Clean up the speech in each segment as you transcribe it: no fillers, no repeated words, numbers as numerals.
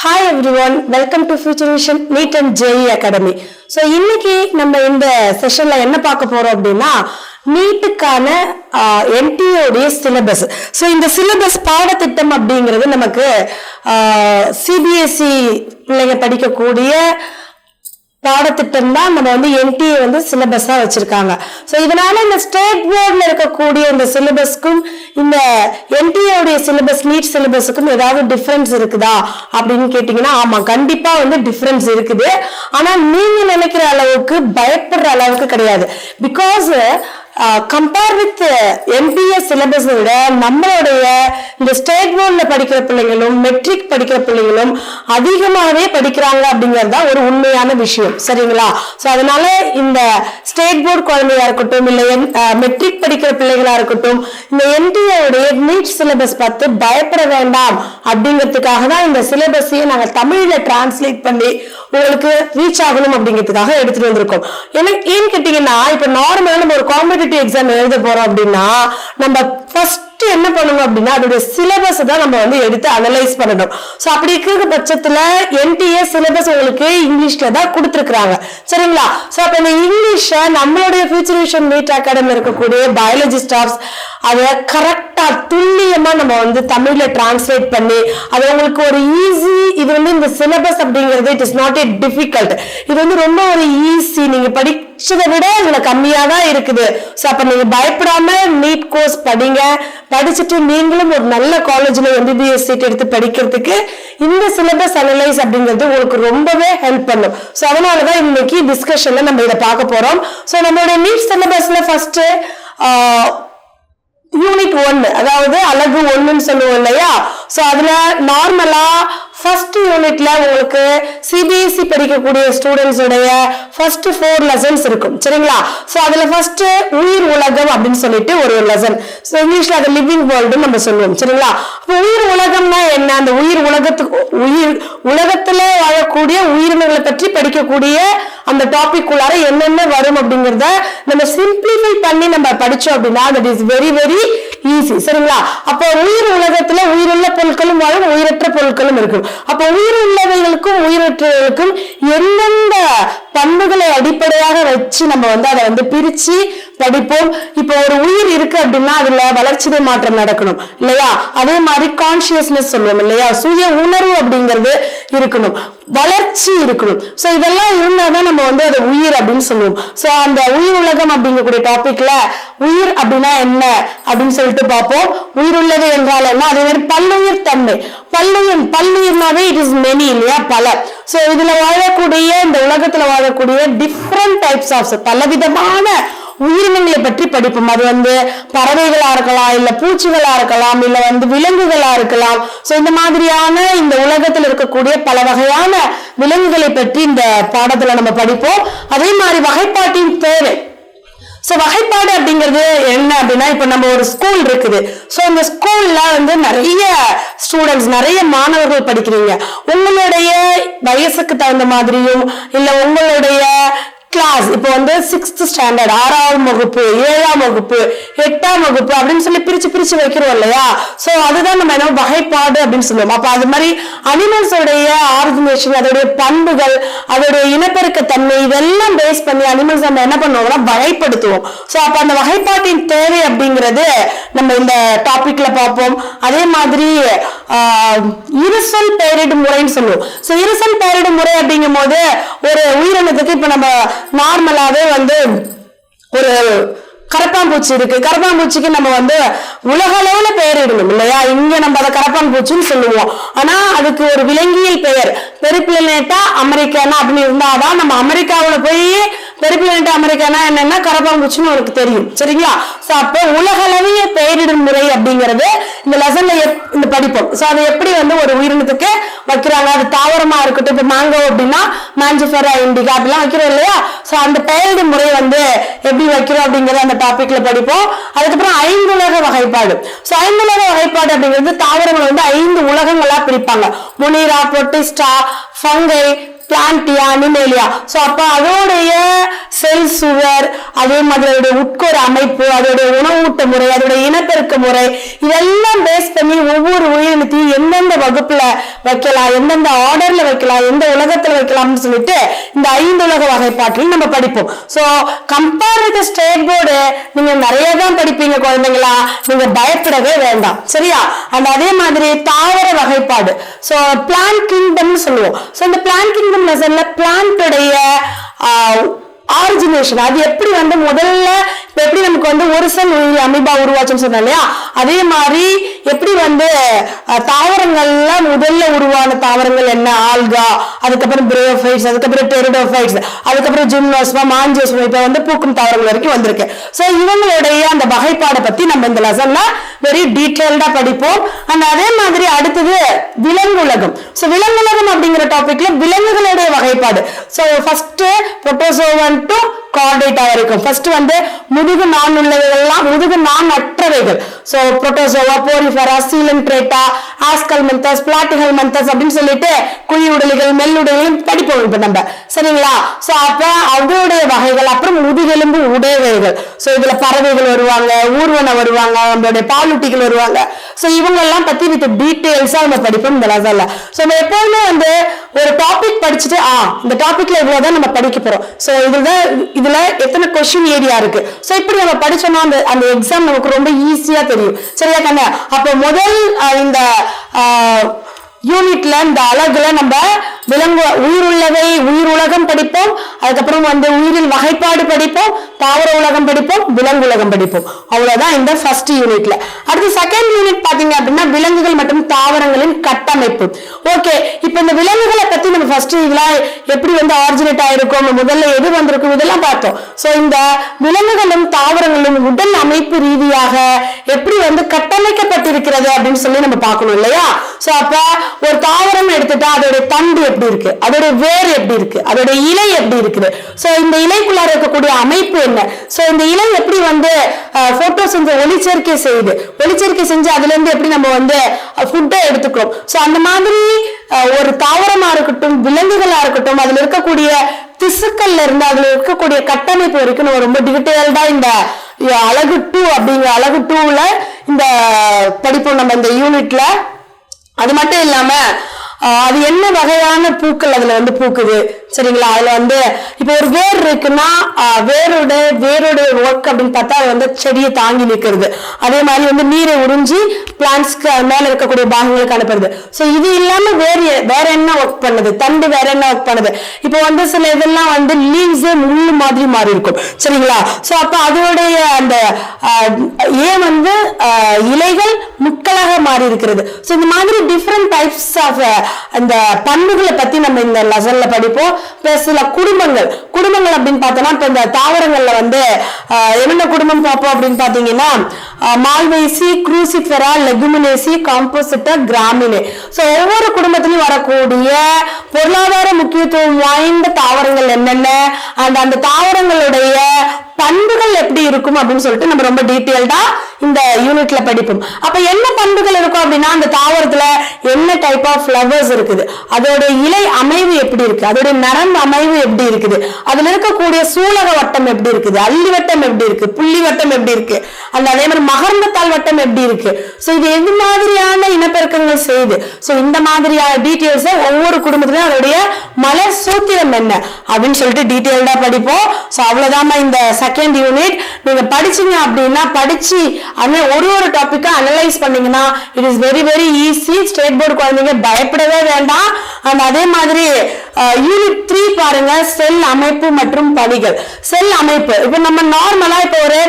Hi everyone, welcome to Future Vision NEET and JEE Academy. So இன்னைக்கு நம்ம இந்த செஷன்ல என்ன பார்க்க போறோம் அப்படின்னா நீட்டுக்கான NTA சிலபஸ். ஸோ இந்த சிலபஸ் பாடத்திட்டம் அப்படிங்கிறது நமக்கு CBSE பிள்ளைங்க படிக்கக்கூடிய பாடத்திட்டம் தான் நம்ம NTA சிலபஸா வச்சிருக்காங்க. ஸோ இதனால இந்த ஸ்டேட் போர்ட்ல இருக்கக்கூடிய இந்த சிலபஸ்க்கும் இந்த NTA உடைய சிலபஸ் நீட் சிலபஸுக்கும் ஏதாவது டிஃபரன்ஸ் இருக்குதா அப்படின்னு கேட்டீங்கன்னா ஆமா, கண்டிப்பா டிஃபரன்ஸ் இருக்குது. ஆனா நீங்க நினைக்கிற அளவுக்கு பயப்படுற அளவுக்கு கிடையாது. Because compare with NTA syllabus விட நம்மளுடைய இந்த ஸ்டேட் போர்ட்ல படிக்கிற பிள்ளைங்களும் மெட்ரிக் படிக்கிற பிள்ளைங்களும் அதிகமாகவே படிக்கிறாங்க அப்படிங்கறதா ஒரு உண்மையான விஷயம். சரிங்களா? சோ அதனால இந்த ஸ்டேட் போர்டு குழந்தையா இருக்கட்டும் இல்ல மெட்ரிக் படிக்கிற பிள்ளைகளா இருக்கட்டும் இந்த NTA உடைய நீட் சிலபஸ் பார்த்து பயப்பட வேண்டாம் அப்படிங்கிறதுக்காக தான் இந்த சிலபஸையே நாங்க தமிழ்ல டிரான்ஸ்லேட் பண்ணி உங்களுக்கு ரீச் ஆகணும் அப்படிங்கிறதுக்காக எடுத்துட்டு வந்திருக்கோம். ஏன்னு கேட்டீங்கன்னா இப்ப நார்மலா நம்ம ஒரு காம்படிட்டிவ் எக்ஸாம் எழுத போறோம் அப்படின்னா நம்ம ஃபர்ஸ்ட் என்ன பண்ணணும் அப்படின்னா அதோட சிலபஸ் தான் நம்ம எடுத்து அனலைஸ் பண்ணணும். சோ அப்படி இருக்கிற பட்சத்துல NTA சிலபஸ் உங்களுக்கு இங்கிலீஷ்ல தான் கொடுத்துருக்காங்க. சரிங்களா? சோ அப்ப இந்த இங்கிலீஷ நம்மளுடைய ஃபியூச்சர் விஷன் நீட் அகாடமில இருக்கக்கூடிய பயாலஜி ஸ்டாஃப்ஸ் அதை கரெக்டா துல்லியமா நம்ம தமிழ்ல டிரான்ஸ்லேட் பண்ணி அது உங்களுக்கு ஒரு ஈஸி. இது இந்த சிலபஸ் அப்படிங்கிறது it is not a difficult. இது ரொம்ப ஒரு ஈஸி. நீங்க படிச்சதை விட இதுல கம்மியா தான் இருக்குது. சோ அப்ப நீங்க பயப்படாம நீட் கோர்ஸ் படிங்க. படிச்சுட்டு நீங்களும் ஒரு நல்ல காலேஜ்ல MBBS சீட் எடுத்து படிக்கிறதுக்கு இந்த சிலபஸ் அனலைஸ் அப்படிங்கிறது உங்களுக்கு ரொம்பவே ஹெல்ப் பண்ணும். சோ அதனாலதான் இன்னைக்கு டிஸ்கஷன்ல நம்ம இதை பார்க்க போறோம். சோ நம்மளுடைய நீட் சிலபஸ்ல ஃபர்ஸ்ட் யூனிட் 1, அதாவது அலகு 1ன்னு சொல்லுவோம் இல்லையா? சோ அதுல நார்மலா ஃபர்ஸ்ட் யூனிட்ல உங்களுக்கு CBSE படிக்கக்கூடிய ஸ்டூடெண்ட்ஸ் உடைய ஃபர்ஸ்ட் 4 லெசன்ஸ் இருக்கும். சரிங்களா? சோ அதுல ஃபர்ஸ்ட் உயிர் உலகம் அப்படின்னு சொல்லிட்டு ஒரு லெசன். சோ இங்கிலீஷ்ல அது லிவிங் வேர்ல்டு நம்ம சொல்லுவோம். சரிங்களா? அப்ப உயிர் உலகம்னா என்ன? அந்த உலகத்துல வாழக்கூடிய உயிரினங்களை பற்றி படிக்கக்கூடிய அந்த டாபிக் உள்ளார என்னென்ன வரும் அப்படிங்கறத நம்ம சிம்பிளிஃபை பண்ணி நம்ம படிச்சோம் அப்படின்னா that is very very easy. சரிங்களா? அப்போ உயிர் உலகத்துல உயிருள்ள பொருட்களும் வாழும், உயிரற்ற பொருட்களும் இருக்கும். அப்ப உயிர் உள்ளவைகளுக்கும் உயிரற்றவர்களுக்கும் எந்தெந்த பண்புகளை அடிப்படையாக வச்சு நம்ம அதை பிரிச்சு படிப்போம். இப்போ ஒரு உயிர் இருக்கு அப்படின்னா அதுல வளர்ச்சிதை மாற்றம் நடக்கணும் இல்லையா? அதே மாதிரி கான்சியஸ்னஸ் சொல்லுவோம் இல்லையா? சுய உணர்வு அப்படிங்கிறது இருக்கணும், வளர்ச்சி இருக்கணும். சோ இதெல்லாம் இருந்தாதான் நம்ம அதை உயிர் அப்படின்னு சொல்லுவோம். சோ அந்த உயிர் உலகம் அப்படிங்கக்கூடிய டாபிக்ல உயிர் அப்படின்னா என்ன அப்படின்னு சொல்லிட்டு பார்ப்போம். உயிர் உள்ளது என்றால் என்ன? அதே மாதிரி பல்லுயிர் தன்மை. பல்லுயிர்னாவே இட் இஸ் மெனி இல்லையா? பல. சோ இதுல வாழக்கூடிய இந்த உலகத்துல வாழக்கூடிய டிஃப்ரெண்ட் டைப்ஸ் ஆஃப் பலவிதமான உயிரினங்களை பற்றி படிப்போம். அது பறவைகளா இருக்கலாம், இல்ல பூச்சிகளா இருக்கலாம், இல்ல விலங்குகளா இருக்கலாம். சோ இந்த மாதிரியான இந்த உலகத்தில் இருக்கக்கூடிய பல வகையான விலங்குகளை பற்றி இந்த பாடத்துல நம்ம படிப்போம். அதே மாதிரி வகைப்பாட்டின் தேவை. சோ வகைப்பாடு அப்படிங்கிறது என்ன அப்படின்னா இப்ப நம்ம ஒரு ஸ்கூல் இருக்குது. சோ இந்த ஸ்கூல்ல நிறைய ஸ்டூடெண்ட்ஸ், நிறைய மாணவர்கள் படிக்கிறீங்க. உங்களுடைய வயசுக்கு தகுந்த மாதிரியும் இல்ல உங்களுடைய கிளாஸ் இப்போ 6th ஸ்டாண்டர்ட் 6ஆம் வகுப்பு 7ஆம் வகுப்பு 8ஆம் வகுப்பு அப்படின்னு சொல்லி பிரிச்சு வைக்கிறோம் இல்லையா? சோ அதுதான் நம்ம வகைப்பாடு அப்படின்னு சொல்லுவோம். அப்ப அது மாதிரி அனிமல்ஸ் உடைய ஆர்கனைசேஷன், அதோடைய பண்புகள், அதோடைய இனப்பெருக்க தன்மை இதெல்லாம் பேஸ் பண்ணி அனிமல்ஸ் நம்ம என்ன பண்ணுவோம்னா வகைப்படுத்துவோம். சோ அப்ப அந்த வகைப்பாட்டின் தேவை அப்படிங்கிறது நம்ம இந்த டாபிக்ல பார்ப்போம். அதே மாதிரி இருசொல் பெயரிடும் முறைன்னு சொல்லுவோம். சோ இருசொல் பெயரிடும் முறை அப்படிங்கும் போது ஒரு உயிரினத்துக்கு இப்ப நம்ம நார்மலாவே ஒரு கரப்பான்பூச்சி இருக்கு. கரப்பான்பூச்சிக்கு நம்ம உலக அளவுல பெயர் இடணும் இல்லையா? இங்க நம்ம அதை கரப்பான்பூச்சின்னு சொல்லுவோம். ஆனா அதுக்கு ஒரு விலங்கியல் பெயர் பெரிப்ளனேட்டா அமெரிக்கானா அப்படின்னு இருந்தாதான் நம்ம அமெரிக்காவுல போய் பெரிப்ளனேட்டா அமெரிக்கானா என்னன்னா கரப்பான்பூச்சின்னு உனக்கு தெரியும். சரிங்களா? சோ அப்போ உலக அளவிய பெயரிடும் முறை அப்படிங்கிறது இந்த லெசன்ல படிப்போம். சோ அதை எப்படி ஒரு உயிரினத்துக்கு வைக்கிறாங்க, அது தாவரமா இருக்கட்டும். இப்ப மேங்கோ அப்படின்னா மாஞ்சிஃபெரா இண்டிகா அப்படிலாம் வைக்கிறோம் இல்லையா? சோ அந்த பெயரிடும் முறை எப்படி வைக்கிறோம் அப்படிங்கறது அந்த டாபிக்ல படிப்போம். அதுக்கப்புறம் 5 உலக வகைப்பாடு. சோ 5 உலக வகைப்பாடு அப்படிங்கிறது தாவரங்கள் 5 உலகங்களா பிரிப்பாங்க. முனிரா, புரோட்டிஸ்டா, ஃபங்கை, பிளான்டியா, அனிமேலியா. சோ அப்ப அதோடைய செல் சுவர், ஸ்ட்ரக்சர், அதே மாதிரி அதோட உட்கோர அமைப்பு, அதோடைய உணவூட்ட முறை, அதோட இனப்பெருக்க முறை, இதெல்லாம் பேஸ் பண்ணி ஒவ்வொரு உயிரினத்தையும் எந்தெந்த வகுப்புல வைக்கலாம், எந்தெந்த ஆர்டர்ல வைக்கலாம், எந்த உலகத்துல வைக்கலாம்னு சொல்லிட்டு இந்த 5 உலக வகைப்பாட்டில் நம்ம படிப்போம். So compare with state board நீங்க நிறைய தான் படிப்பீங்க குழந்தைங்களா, நீங்க பயப்படவே வேண்டாம் சரியா. அண்ட் அதே மாதிரி தாவர வகைப்பாடு, சோ பிளான்ட் கிங்டம் சொல்லுவோம். சோ இந்த பிளான்ட் கிங்டம் லெசன்ல பிளான்டோடைய ஆரிஜினேஷன், அது எப்படி வந்து முதல்ல எப்படி நமக்கு வந்து ஒரு செல் உயிரி அமீபா உருவாச்சுன்னு சொன்னோம் இல்லையா, அதே மாதிரி எப்படி வந்து தாவரங்கள்ல முதல்ல உருவான தாவரங்கள் என்ன, ஆல்கா, அதுக்கப்புறம் பிரயோஃபைட்ஸ், அதுக்கப்புறம் டெரிடோஃபைட்ஸ், அதுக்கப்புறம் ஜிம்னோஸ்பம், ஆஞ்சியோஸ்பம், இப்ப வந்து பூக்கும் தாவரங்கள் வரைக்கும் வந்திருக்கு. சோ இவங்களுடைய அந்த வகைப்பாடை பத்தி நம்ம இந்த லெசன்ல வெரி டீடைல்டா படிப்போம். அண்ட் அதே மாதிரி அடுத்தது விலங்குலகம். சோ விலங்குலகம் அப்படிங்கிற டாபிக்ல விலங்குகளுடைய வகைப்பாடு. So first protozoan to Chordata வரைக்கும். ஃபர்ஸ்ட் வந்து முதுகு நான் உள்ளவைகள்லாம் முதுகு நான் அற்றவைகள். சோ புரோட்டோசோவா, போரிஃபெரா, சீலன்ட்ரேட்டா, ஆஸ்கல்மெந்தஸ், பிளாட்டிஹெல்மெந்தஸ் அப்படின்னு சொல்லிட்டு குழி உடலிகள், மெல்லுடலிகள் படிப்போம் இப்ப நம்ம சரிங்களா. சோ அப்ப அதோடைய வகைகள், அப்புறம் முதுகெலும்பு உடையவைகள். சோ இதுல பறவைகள் வருவாங்க, ஊர்வன வருவாங்க, நம்மளுடைய பாலூட்டிகள் வருவாங்க. சோ இவங்க எல்லாம் பத்தி வித் டீடைல்ஸா நம்ம படிப்போம் இந்த லெசன்ல. சோ நம்ம எப்பவுமே வந்து ஒரு டாபிக் படிச்சுட்டு இந்த டாபிக்ல இவ்வளவுதான் நம்ம படிக்க போறோம். சோ இதுல எத்தனை கொஸ்டின் ஏரியா இருக்கு, சோ இப்படி நம்ம படிச்சோம்னா அந்த எக்ஸாம் நமக்கு ரொம்ப ஈஸியா தெரியும் சரியா கண்ணா. அப்ப முதல் இந்த யூனிட்ல இந்த அழகுல நம்ம விலங்கு உயிருள்ளவை உயிர் உலகம் படிப்போம், அதுக்கப்புறம் வந்து உயிரின் வகைப்பாடு படிப்போம், தாவர உலகம் படிப்போம், விலங்கு உலகம் படிப்போம். அவ்வளவுதான் இந்த ஃபர்ஸ்ட் யூனிட்ல. அடுத்து செகண்ட் யூனிட் பாத்தீங்க அப்படின்னா விலங்குகள் மற்றும் தாவரங்களின் கட்டமைப்பு. ஓகே, இப்ப இந்த விலங்குகளை பத்தி நம்ம ஃபர்ஸ்ட் இதெல்லாம் எப்படி வந்து ஆரிஜினேட் ஆயிருக்கும், முதல்ல எது வந்திருக்கும் இதெல்லாம் பார்த்தோம். சோ இந்த விலங்குகளும் தாவரங்களும் உடல் அமைப்பு ரீதியாக எப்படி வந்து கட்டமைக்கப்பட்டிருக்கிறது அப்படின்னு சொல்லி நம்ம பார்க்கணும் இல்லையா. சோ அப்ப ஒரு தாவரம் எடுத்துட்டா அதோட தண்டு எப்படி இருக்கு, அதோட வேர் எப்படி இருக்கு, அதோட இலை எப்படி இருக்குது, சோ இந்த இலைக்குள்ளார இருக்கக்கூடிய அமைப்பு என்ன, சோ இந்த இலை எப்படி வந்து போட்டோசிந்தசிஸ் ஒளிச்சேர்க்கை செய்யுது, ஒளிச்சேர்க்கை செஞ்சு அதுல இருந்து எப்படி நம்ம வந்து ஃபுட்டை எடுத்துக்கிறோம். சோ அந்த மாதிரி ஒரு தாவரமா இருக்கட்டும், விலங்குகளா இருக்கட்டும், அதுல இருக்கக்கூடிய திசுக்கள்ல இருந்து அதுல இருக்கக்கூடிய கட்டமைப்பு வரைக்கும் நம்ம ரொம்ப டீடைல்டா இந்த அழகு 2 அப்படிங்கிற அழகு 2ல இந்த படிப்போம் நம்ம இந்த யூனிட்ல. அது மட்டும் இல்லாம அது என்ன வகையான பூக்கள் அதுல வந்து பூக்குது சரிங்களா. அதுல வந்து இப்ப ஒரு வேர் இருக்குன்னா வேரோட ஒர்க் அப்படின்னு பார்த்தா அது வந்து செடியை தாங்கி நிற்கிறது, அதே மாதிரி வந்து நீரை உறிஞ்சி பிளான்ட்ஸ்க்கு மேல இருக்கக்கூடிய பாகங்களுக்கு அனுப்புறது. சோ இது இல்லாம வேற என்ன ஒர்க் பண்ணுது, தண்டு வேற என்ன ஒர்க் பண்ணுது. இப்போ வந்து சில இதெல்லாம் வந்து லீவ்ஸே முள்ளு மாதிரி மாறி இருக்கும் சரிங்களா. சோ அப்ப அதோடைய அந்த வந்து இலைகள் முட்களாக மாறி இருக்கிறது. சோ இந்த மாதிரி டிஃப்ரெண்ட் டைப்ஸ் ஆஃப் அந்த பண்புகளை பத்தி நம்ம இந்த லெசன்ல படிப்போம். பிளஸ் சில குடும்பங்கள் அப்படின்னு பார்த்தோம்னா இப்ப இந்த தாவரங்கள்ல வந்து என்னென்ன குடும்பம் பார்ப்போம் அப்படின்னு பாத்தீங்கன்னா மால்வேசி, குரூசிஃபெரா, லெகுமினேசி, காம்போசிட்டா, கிராமினே. சோ ஒவ்வொரு குடும்பத்திலும் வரக்கூடிய பொருளாதார முக்கியத்துவம் வாய்ந்த தாவரங்கள் என்னென்ன, அந்த தாவரங்களுடைய பண்புகள் எப்படி இருக்கும் அப்படின்னு சொல்லிட்டு நம்ம ரொம்ப டீடைல்டா இந்த யூனிட்ல படிப்போம். அப்ப என்ன பண்புகள் இருக்கும் அப்படின்னா அந்த தாவரத்துல என்ன டைப் ஆஃப் ஃபிளவர்ஸ் இருக்குது, அதோட இலை அமைவு எப்படி இருக்கு, அதோட நரம்பு அமைவு எப்படி இருக்குது, அதுல இருக்கக்கூடிய சூலக வட்டம் எப்படி இருக்குது, அள்ளி வட்டம் எப்படி இருக்கு, புள்ளி வட்டம் எப்படி இருக்கு, அந்த அதே மாதிரி மகர்ந்தத்தாள் வட்டம் எப்படி இருக்கு. சோ இது எது மாதிரியான இனப்பெருக்கங்கள் செய்யுது. சோ இந்த மாதிரியான டீடைல்ஸ் ஒவ்வொரு குடும்பத்திலும் அதோடைய மலர் சூத்திரம் என்ன அப்படின்னு சொல்லிட்டு டீடைல்டா படிப்போம். சோ அவ்வளவுதான் இந்த செகண்ட் யூனிட். நீங்க படிச்சீங்க அப்படின்னா படிச்சு ஒரு டாபிக்கா அனலைஸ் பண்ணீங்கன்னா it is very very easy. State board குழந்தைங்க பயப்படவே வேண்டாம். அண்ட் அதே மாதிரி யூனிட் 3 பாருங்க, செல் அமைப்பு மற்றும் பணிகள். செல் அமைப்பு இப்ப நம்ம நார்மலா இப்ப ஒரு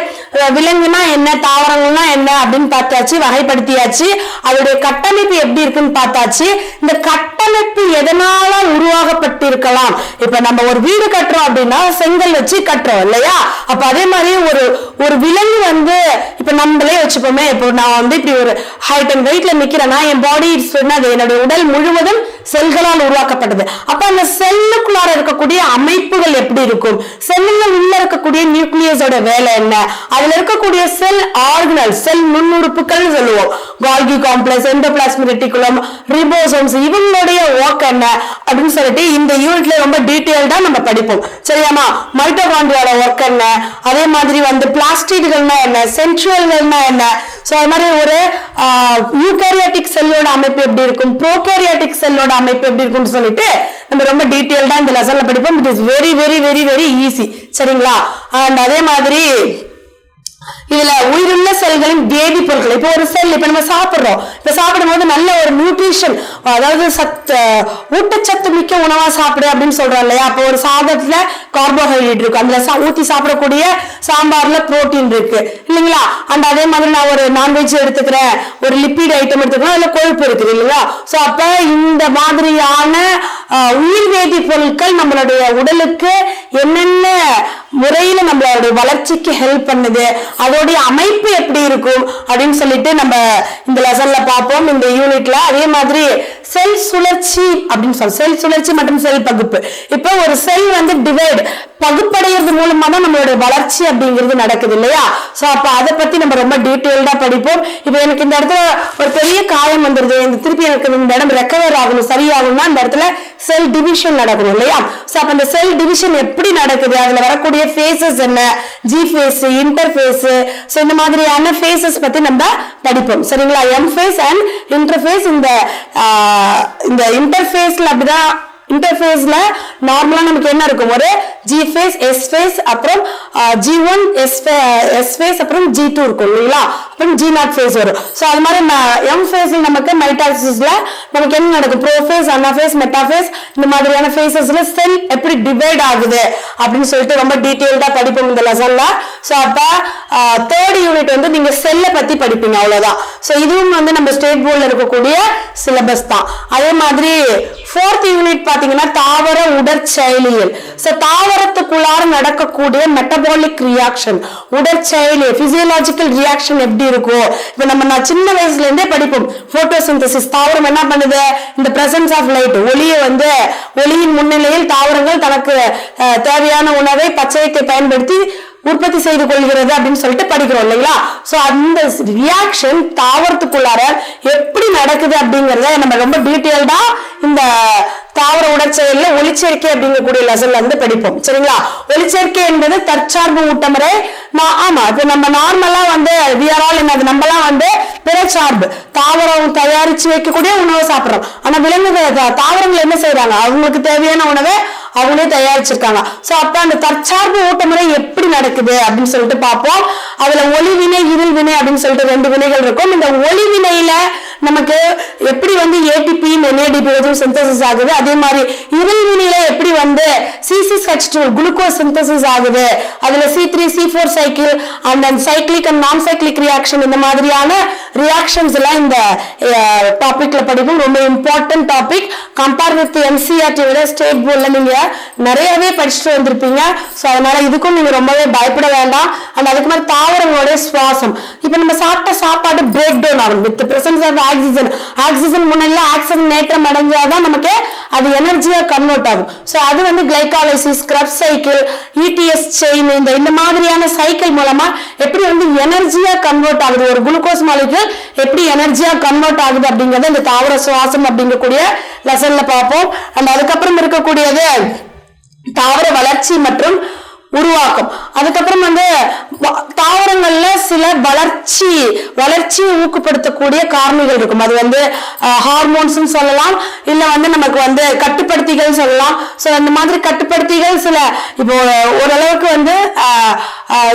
விலங்குனா என்ன, தாவரங்கள்னா என்ன அப்படின்னு பார்த்தாச்சு, வகைப்படுத்தியாச்சு. அதோடைய கட்டமைப்பு எப்படி இருக்குன்னு பார்த்தாச்சு. இந்த கட்டமைப்பு எதனால உருவாக்கப்பட்டிருக்கலாம். இப்ப நம்ம ஒரு வீடு கட்டுறோம் அப்படின்னா செங்கல் வச்சு கட்டுறோம் இல்லையா. அப்ப அதே மாதிரி ஒரு விலங்கு வந்து இப்ப நம்மளே வச்சுப்போமே, இப்போ நான் வந்து இப்படி ஒரு ஹைட் அண்ட் வெயிட்ல நிக்கிறேன்னா என் பாடி என்னுடைய உடல் முழுவதும் செல்களால் உருவாக்கப்பட்டது. அப்ப அந்த செல்லுக்குள்ளார இருக்கக்கூடிய அமைப்புகள் எப்படி இருக்கும், செல்லுல உள்ள இருக்கக்கூடிய நியூக்ளியஸோட வேலை என்ன, அதுல இருக்கக்கூடிய செல் ஆர்கனல், செல் நுண்ணுறுப்புகள் சொல்லுவோம், கால்கி காம்ப்ளெக்ஸ், எண்டோபிளாஸ்மிக் ரெட்டிகுலம், ரிபோசோம்ஸ், இவங்களுடைய ஒர்க் என்ன அப்படின்னு சொல்லிட்டு இந்த யூனிட்ல ரொம்ப டீடைல்டா நம்ம படிப்போம். சரியாமா? மைட்டோகாண்ட்ரியால ஒர்க் என்ன, அதே மாதிரி வந்து பிளாஸ்டிட்கள்னா என்ன, சென்ட்ரியோல்கள்னா என்ன, சோ அது மாதிரி ஒரு யூகாரியாட்டிக் செல்லோட அமைப்பு எப்படி இருக்கும், ப்ரோகாரியாட்டிக் செல்லோட அமைப்பு எப்படி இருக்கும்னு சொல்லிட்டு நம்ம ரொம்ப டீடைல்டா இந்த லெசன்ல படிப்போம். It is very very very very easy. சரிங்களா? அண்ட் அதே மாதிரி இதுல உயிருள்ள செல்களின் வேதிப்பொருட்கள், இப்போ ஒரு செல் இப்ப நம்ம சாப்பிடுறோம், இப்ப சாப்பிடும் போது நல்ல ஒரு நியூட்ரிஷன், அதாவது ஊட்டச்சத்து மிக்க உணவா சாப்பிடு அப்படின்னு சொல்றோம் இல்லையா? அப்போ ஒரு சாதத்துல கார்போஹைட்ரேட் இருக்கு, அதுல ஊத்தி சாப்பிடக்கூடிய சாம்பார்ல புரோட்டீன் இருக்கு இல்லைங்களா? அண்ட் அதே மாதிரி நான் ஒரு நான்வெஜ் எடுத்துக்கிறேன், ஒரு லிப்பிட் ஐட்டம் எடுத்துக்கிறேன், அதுல கொழுப்பு இருக்குது இல்லைங்களா? சோ அப்ப இந்த மாதிரியான உயிர் வேதி பொருட்கள் நம்மளுடைய உடலுக்கு என்னென்ன முறையில நம்மளோட வளர்ச்சிக்கு ஹெல்ப் பண்ணுது, அதோடைய அமைப்பு எப்படி இருக்கும் அப்படின்னு சொல்லிட்டு நம்ம இந்த லெசன்ல பார்ப்போம் இந்த யூனிட்ல. அதே மாதிரி செல் சுழற்சி அப்படின்னு சொல்ல, செல் சுழற்சி மற்றும் செல் பகுப்பு. இப்ப ஒரு செல் வந்து டிவைட் பகுப்படைகிறது மூலமா தான் நம்மளுடைய வளர்ச்சி அப்படிங்கிறது நடக்குது இல்லையா? சோ அப்ப அதை பத்தி நம்ம ரொம்ப டீடைல்டா படிப்போம். இப்ப எனக்கு இந்த இடத்துல ஒரு பெரிய காயம் வந்துருது, இந்த திருப்பி எனக்கு இந்த இடம் ரெக்கவர் ஆகணும், சரியாகணும்னா இந்த இடத்துல செல் டிவிஷன் நடக்கணும் இல்லையா? சோ அப்ப அந்த செல் டிவிஷன் எப்படி நடக்குது, அதுல வரக்கூடிய பேசஸ் என்ன, G phase, interphase, so இந்த மாதிரியான பேசஸ் பத்தி நம்ம படிப்போம். சரிங்களா? M phase and interphase. இந்த இன்டர்ஃபேஸ்ல அப்படிதான், இன்டர்ஃபேஸ்ல நார்மலா நமக்கு என்ன இருக்கும், ஒரு ஜி ஃபேஸ், எஸ் ஃபேஸ், அப்புறம் G1 எஸ் ஃபேஸ், அப்புறம் G2 இருக்கும் இல்லைங்களா? அப்புறம் G0 ஃபேஸ் வரும். சோ அது மாதிரி எம் ஃபேஸ்ல நமக்கு மைட்டாசிஸ்ல நமக்கு என்ன நடக்கும், ப்ரோஃபேஸ், அனாஃபேஸ், மெட்டாஃபேஸ், இந்த மாதிரியான ஃபேசஸ்ல செல் எப்படி டிவைட் ஆகுது அப்படின்னு சொல்லிட்டு ரொம்ப டீடைல்டா படிப்போம் இந்த லெசன்ல. சோ அப்ப தேர்ட் யூனிட் வந்து நீங்க செல்லை பத்தி படிப்பீங்க, அவ்வளவுதான். சோ இதுவும் வந்து நம்ம ஸ்டேட் போர்ட்ல இருக்கக்கூடிய சிலபஸ் தான். அதே மாதிரி ஃபோர்த் யூனிட் பாத்தீங்கன்னா தாவர உடற்செயலியல். சோ தாவரத்துக்குள்ளார நடக்கக்கூடிய மெட்டபாலிக் ரியாக்ஷன், உடற்செயலியல், பிசியோலாஜிக்கல் ரியாக்ஷன் எப்படி இருக்கும். இப்ப நம்ம சின்ன வயசுல இருந்தே படிப்போம் போட்டோசிந்தசிஸ். தாவரம் என்ன பண்ணுது, இந்த பிரசன்ஸ் ஆஃப் லைட், ஒளியை வந்து ஒளியின் முன்னிலையில் தாவரங்கள் தனக்கு தேவையான உணவை பச்சையத்தை பயன்படுத்தி உற்பத்தி செய்து கொள்கிறது அப்படின்னு சொல்லிட்டு படிக்கிறோம் இல்லைங்களா? சோ அந்த ரியாக்ஷன் தாவரத்துக்குள்ளார எப்படி நடக்குது அப்படிங்கறத நம்ம ரொம்ப டீடைல்டா இந்த தாவர உடற்செயல்ல ஒளிச்சேர்க்கை அப்படிங்கக்கூடிய லெசன்ல வந்து படிப்போம். சரிங்களா? ஒளிச்சேர்க்கை என்பது தற்சார்பு ஊட்டமுறை. ஆமா, இப்ப நம்ம நார்மலா வந்து நம்மலாம் வந்து பிறச்சார்பு, தாவரம் தயாரிச்சு வைக்கக்கூடிய உணவை சாப்பிடுறோம். ஆனா விலங்குகள், தாவரங்கள் என்ன செய்யறாங்க, அவங்களுக்கு தேவையான உணவை அவங்களே தயாரிச்சிருக்காங்க. சோ அப்ப அந்த தற்சார்பு ஊட்டமுறை எப்படி நடக்குது அப்படின்னு சொல்லிட்டு பார்ப்போம். அதுல ஒளிவினை, இருள்வினை அப்படின்னு சொல்லிட்டு 2 வினைகள் இருக்கும். இந்த ஒளிவினையில நமக்கு எப்படி வந்து ஏடிபி, NADP சிந்தசிஸ் ஆகுது, அதே மாதிரி இருள்வினையில எப்படி வந்து C6H12 குளுக்கோஸ் சிந்தசிஸ் ஆகுது, அதுல C3C4 cycle and cyclic and நான் சைக்ளிக் ரியாக்ஷன், இந்த மாதிரியான ரியாக்ஷன்ஸ் எல்லாம் இந்த டாபிக்ல படிப்போம். ரொம்ப important topic. Compare with NCERT விட ஸ்டேட் போர்ட்ல நீங்க நிறையவே படிச்சுட்டு வந்திருப்பீங்க. சோ அதனால இதுக்கும் நீங்க ரொம்பவே பயப்பட வேண்டாம். அண்ட் அதுக்கு மாதிரி தாவரங்களுடைய சுவாசம், இப்ப நம்ம சாப்பிட்ட சாப்பாடு பிரேக் டவுன் ஆகும் with presence of oxygen. Oxygen முன்னில ஆக்சிஜன் நேற்றம் அடைஞ்சாதான் நமக்கு அது எனர்ஜியா கன்வெர்ட் ஆகும். சோ அது வந்து glycolysis, Krebs cycle, ETS chain, இந்த மாதிரியான சைக்கிள் மூலமா எப்படி வந்து எனர்ஜியா கன்வெர்ட் ஆகுது, ஒரு குளுக்கோஸ் மாலிக்யூல் எப்படி எனர்ஜியா கன்வெர்ட் ஆகுது அப்படிங்கறத இந்த தாவர சுவாசம் அப்படிங்கக்கூடிய லெசன்ல பார்ப்போம். அண்ட் அதுக்கப்புறம் இருக்கக்கூடியது தாவர வளர்ச்சி மற்றும் உருவாக்கம். அதுக்கப்புறம் வந்து தாவரங்கள்ல சில வளர்ச்சியை ஊக்கப்படுத்தக்கூடிய காரணிகள் இருக்கும். அது வந்து ஹார்மோன்ஸ் சொல்லலாம், இல்ல வந்து நமக்கு வந்து கட்டுப்படுத்திகள் சொல்லலாம். சோ அந்த மாதிரி கட்டுப்படுத்திகள் சில இப்போ ஓரளவுக்கு வந்து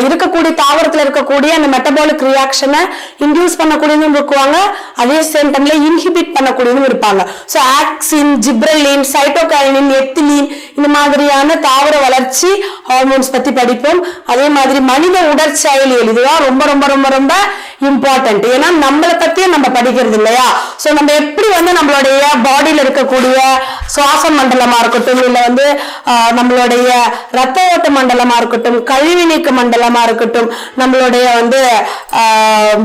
இருக்கக்கூடிய தாவரத்துல இருக்கக்கூடிய அந்த மெட்டபாலிக் ரியாக்ஷனை இன்டியூஸ் பண்ணக்கூடியதும் இருக்குவாங்க, அதே சேம் டைம்ல இன்ஹிபிட் பண்ணக்கூடியதும் இருப்பாங்க. So auxin, gibberellin, cytokinin, ethylene, இந்த மாதிரியான தாவர வளர்ச்சி ஹார்மோன்ஸ் பத்தி படிப்போம். அதே மாதிரி மனித உடற்செயலியல், இதுதான் ரொம்ப ரொம்ப ரொம்ப ரொம்ப இம்பார்ட்டன்ட். ஏன்னா நம்மளை பத்தியும் நம்ம படிக்கிறது இல்லையா? சோ நம்ம எப்படி வந்து நம்மளுடைய பாடியில இருக்கக்கூடிய சுவாச மண்டலமா இருக்கட்டும், இல்ல வந்து நம்மளுடைய ரத்த ஓட்ட மண்டலமா இருக்கட்டும், கழிவு நீக்க மண்டலமா இருக்கட்டும், நம்மளுடைய வந்து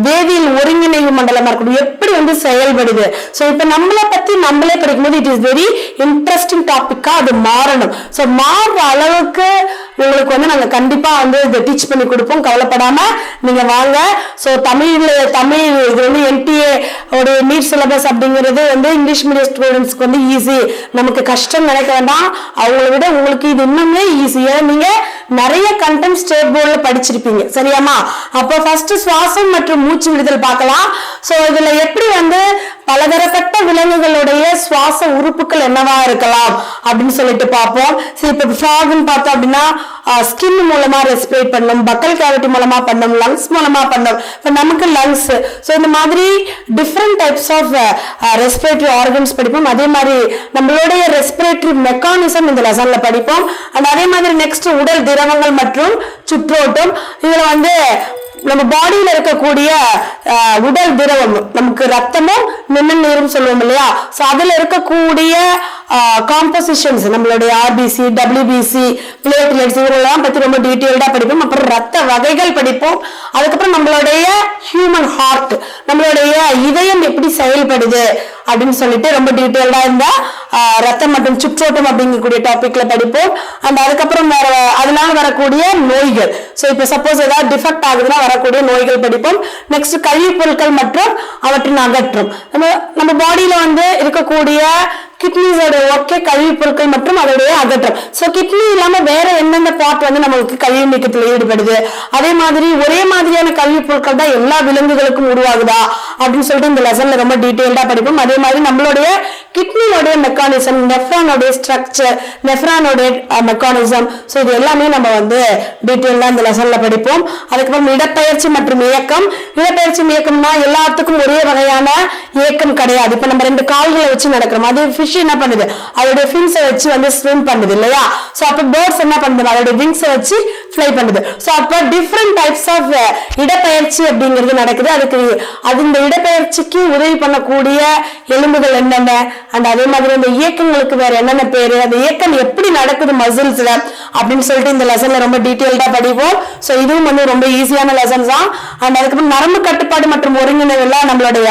வேதியியல் ஒருங்கிணைவு மண்டலமா இருக்கட்டும், எப்படி வந்து செயல்படுது. சோ இப்ப நம்மளை பத்தி நம்மளே படிக்கும்போது இட் இஸ் வெரி இன்ட்ரெஸ்டிங் டாபிக்கா அது மாறணும். சோ மாறுற அளவுக்கு உங்களுக்கு வந்து நாங்க கண்டிப்பா வந்து இதை டீச் பண்ணி கொடுப்போம், கவலைப்படாம நீங்க வாங்க. ஸோ தமிழ் இது வந்து NTA உடைய நீட் சிலபஸ் அப்படிங்கிறது வந்து இங்கிலீஷ் மீடியம் ஸ்டூடெண்ட்ஸ்க்கு வந்து ஈஸி, நமக்கு கஷ்டம் நினைக்க வேண்டாம். அவங்களை விட உங்களுக்கு இது இன்னுமே ஈஸியா, நீங்க நிறைய கண்டென்ட் ஸ்டேட் போர்ட்ல படிச்சிருப்பீங்க சரியாமா. அப்போ ஃபர்ஸ்ட் சுவாசம் மற்றும் மூச்சு விடுதல் பார்க்கலாம். சோ இதுல எப்படி வந்து பலதரப்பட்ட விலங்குகளுடைய சுவாச உறுப்புகள் என்னவா இருக்கலாம் அப்படின்னு சொல்லிட்டு பார்ப்போம். சரி, இப்ப ஃப்ராக்னு பார்த்தோம் அப்படின்னா ஸ்கின் மூலமா ரெஸ்பிரேட் பண்ணும், பக்கல் கேவிட்டி மூலமா பண்ணும், லங்ஸ் மூலமா பண்ணும். இப்ப நமக்கு லங்ஸ், சோ இந்த மாதிரி different types of respiratory organs படிப்போம். அதே மாதிரி நம்மளுடைய ரெஸ்பிரேட்டரி மெக்கானிசம் இந்த லெசன்ல படிப்போம். அண்ட் அதே மாதிரி நெக்ஸ்ட் உடல் திரவங்கள் மற்றும் சுற்றோட்டம். இதுல வந்து நம்ம பாடியில இருக்கக்கூடிய உடல் திரவம், நமக்கு ரத்தமும் நிணநீரும் சொல்லுவோம் இல்லையா, சோ அதுல இருக்கக்கூடிய காம்போசிஷன்ஸ், நம்மளுடைய RBC, WBC, பிளேட்லெட்ஸ் இதெல்லாம் பத்தி ரொம்ப டீடைல்டா படிப்போம். அப்புறம் ரத்த வகைகள் படிப்போம். அதுக்கப்புறம் நம்மளுடைய ஹியூமன் ஹார்ட், நம்மளுடைய இதயம் எப்படி செயல்படுது அப்படின்னு சொல்லிட்டு ரொம்ப டீடைல்டா இந்த ரத்தம் மற்றும் சுற்றோட்டம் அப்படிங்கக்கூடிய டாபிக்ல படிப்போம். அண்ட் அதுக்கப்புறம் அதனால வரக்கூடிய நோய்கள், சோ இப்ப சப்போஸ் ஏதாவது டிஃபெக்ட் ஆகுதுன்னா வரக்கூடிய நோய்கள் படிப்போம். நெக்ஸ்ட் கழிவுப் பொருட்கள் மற்றும் அவற்றின் அகற்றம். நம்ம பாடியில வந்து இருக்கக்கூடிய கிட்னிஸோட ஒர்க்கே கழிவுப் பொருட்கள் மற்றும் அதோடைய அகற்றம். சோ கிட்னி இல்லாம வேற எந்தெந்த பார்ட் வந்து நமக்கு கழிவு நீக்கத்தில் ஈடுபடுது, அதே மாதிரி ஒரே மாதிரியான கழிவுப் பொருட்கள் தான் எல்லா விலங்குகளுக்கும் உருவாகுதா அப்படின்னு சொல்லிட்டு இந்த லெசன்ல ரொம்ப டீடைல்டா படிப்போம். அதே மாதிரி நம்மளுடைய கிட்னியோடைய மெக்கானிசம், நெஃப்ரானோடைய ஸ்ட்ரக்சர், நெஃப்ரானோடைய மெக்கானிசம், சோ இது எல்லாமே நம்ம வந்து டீடைல்டா இந்த லெசன்ல படிப்போம். அதுக்கப்புறம் இடப்பெயர்ச்சி மற்றும் இயக்கம். இடப்பெயர்ச்சி இயக்கம்னா எல்லாத்துக்கும் ஒரே வகையான இயக்கம் கிடையாது. இப்ப நம்ம 2 கால்களை வச்சு நடக்கிறோம், அது ஃபிஷ் என்ன பண்ணுது, அதோட ஃபின்ஸை வச்சு வந்து ஸ்விம் பண்ணுது இல்லையா. சோ அப்ப பேர்ட்ஸ் என்ன பண்ணுது, அதோட விங்ஸை வச்சு ஃப்ளை பண்ணுது. சோ அப்ப டிஃப்ரெண்ட் டைப்ஸ் ஆஃப் இடப்பெயர்ச்சி அப்படிங்கிறது நடக்குது. அதுக்கு இந்த இடப்பெயர்ச்சிக்கு உதவி பண்ணக்கூடிய எலும்புகள் என்னென்ன, அண்ட் அதே மாதிரி இந்த இயக்கங்களுக்கு வேற என்னென்ன பேரு, அந்த இயக்கம் எப்படி நடக்குது மசில்ஸ்ல அப்படின்னு சொல்லிட்டு இந்த லெசன்ல ரொம்ப டீடைல்டா படிப்போம். சோ இதுவும் வந்து ரொம்ப ஈஸியான லெசன்ஸ் தான். அண்ட் அதுக்கப்புறம் நரம்பு கட்டுப்பாடு மற்றும் ஒருங்கிணைவுல நம்மளுடைய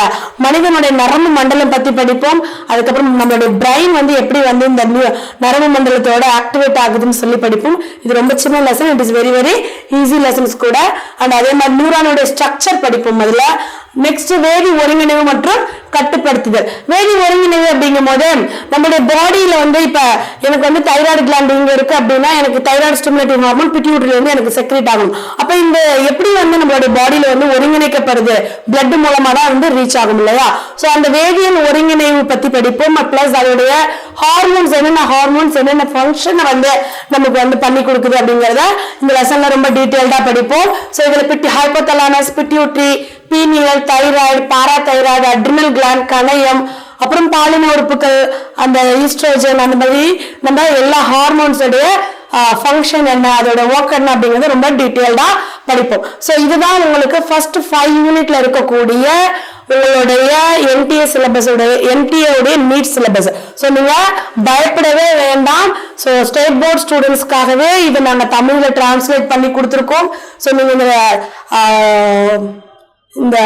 மனிதனுடைய நரம்பு மண்டலம் பத்தி படிப்போம். அதுக்கப்புறம் நம்மளுடைய பிரைன் வந்து எப்படி வந்து இந்த நரம்பு மண்டலத்தோட ஆக்டிவேட் ஆகுதுன்னு சொல்லி படிப்போம். இது ரொம்ப சின்ன lesson, it is very very easy lessons கூட. அண்ட் அதே மாதிரி நியூரானோட ஸ்ட்ரக்சர் படிப்போம். அதுல நெக்ஸ்ட் வேதி ஒருங்கிணைவு மற்றும் கட்டுப்படுத்துதல். வேதி ஒருங்கிணைவு அப்படிங்கும் போது நம்மளுடைய பாடியில வந்து இப்ப எனக்கு வந்து தைராய்டு கிளாண்ட் இங்க இருக்கு அப்படின்னா எனக்கு தைராய்டு ஸ்டிமுலேட்டிங் ஹார்மோன் பிட்யூட்டரியில இருந்து எனக்கு செக்ரேட் ஆகும். அப்ப இந்த எப்படி வந்து நம்மளுடைய பாடியில வந்து ஒருங்கிணைக்கப்படுது, பிளட் மூலமா தான் வந்து ரீச் ஆகும் இல்லையா. சோ அந்த வேதியியல் ஒருங்கிணைவு பத்தி படிப்போம். பிளஸ் அதோடைய ஹார்மோன்ஸ், என்னென்ன ஃபங்க்ஷன் வந்து நமக்கு வந்து பண்ணி கொடுக்குது அப்படிங்கறத இந்த லெசன்ல ரொம்ப டீடைல்டா படிப்போம். சோ இதுல hypothalamus, pituitary, pineal, thyroid, parathyroid, adrenal gland, கணையம், அப்புறம் பாலின உறுப்புகள், அந்த ஈஸ்ட்ரோஜன், அந்த மாதிரி நம்ம எல்லா ஹார்மோன்ஸோடைய ஃபங்க்ஷன் என்ன, அதோட ஒர்க் என்ன அப்படிங்கிறது ரொம்ப டீடைல்டா படிப்போம். சோ இதுதான் உங்களுக்கு ஃபர்ஸ்ட் 5 யூனிட்ல இருக்கக்கூடிய உங்களுடைய NTA சிலபஸ், NTA உடைய நீட் சிலபஸ். சோ நீங்க பயப்படவே வேண்டாம். சோ ஸ்டேட் போர்ட் ஸ்டூடெண்ட்ஸ்க்காகவே இதை நாங்க தமிழ்ல டிரான்ஸ்லேட் பண்ணி கொடுத்துருக்கோம். சோ நீங்க இந்த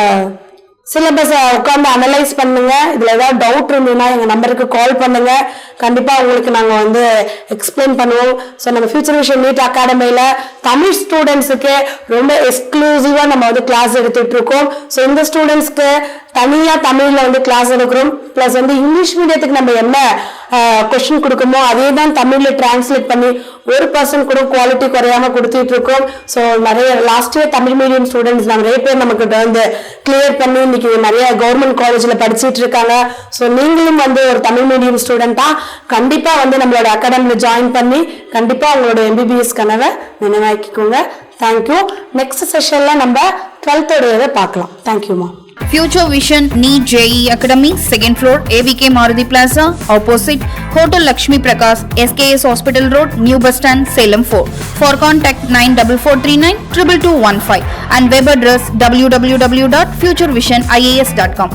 சிலபஸை உட்காந்து அனலைஸ் பண்ணுங்க. இதுல ஏதாவது டவுட் இருந்ததுன்னா எங்க நம்பருக்கு கால் பண்ணுங்க, கண்டிப்பா உங்களுக்கு நாங்க வந்து எக்ஸ்பிளைன் பண்ணுவோம். ஸோ நம்ம ஃபியூச்சர் விஷன் நீட் அகாடமியில தமிழ் ஸ்டூடெண்ட்ஸுக்கு ரொம்ப எக்ஸ்க்ளூசிவா நம்ம வந்து கிளாஸ் எடுத்துட்டு இருக்கோம். ஸோ இந்த ஸ்டூடெண்ட்ஸ்க்கு தனியா தமிழ்ல வந்து கிளாஸ் எடுக்கிறோம். பிளஸ் வந்து இங்கிலீஷ் மீடியத்துக்கு நம்ம என்ன கொஸ்டின் கொடுக்குமோ அதே தான் தமிழ்ல டிரான்ஸ்லேட் பண்ணி 1% கூட குவாலிட்டி குறையாம கொடுத்துட்டு இருக்கோம். ஸோ நிறைய last year Tamil medium students நிறைய பேர் நமக்கு வந்து கிளியர் பண்ணி இன்னைக்கு நிறைய கவர்மெண்ட் காலேஜ்ல படிச்சுட்டு இருக்காங்க. ஸோ நீங்களும் வந்து ஒரு தமிழ் மீடியம் ஸ்டூடெண்டா கண்டிப்பா வந்து நம்மளோட அகாடமில ஜாயின் பண்ணி கண்டிப்பா உங்களோட MBBS கனவை நினைவாக்கிக்கோங்க. தேங்க்யூ. நெக்ஸ்ட் செஷன்ல நம்ம 12th உடையதை பார்க்கலாம். தேங்க்யூமா. Future Vision NEET JEE Academy, 2nd floor, AVK Maruti Plaza, opposite Hotel Lakshmi Prakash, SKS Hospital Road, New Bus Stand, Salem 4. For contact 94439 22215 and web address www.futurevision.ias.com.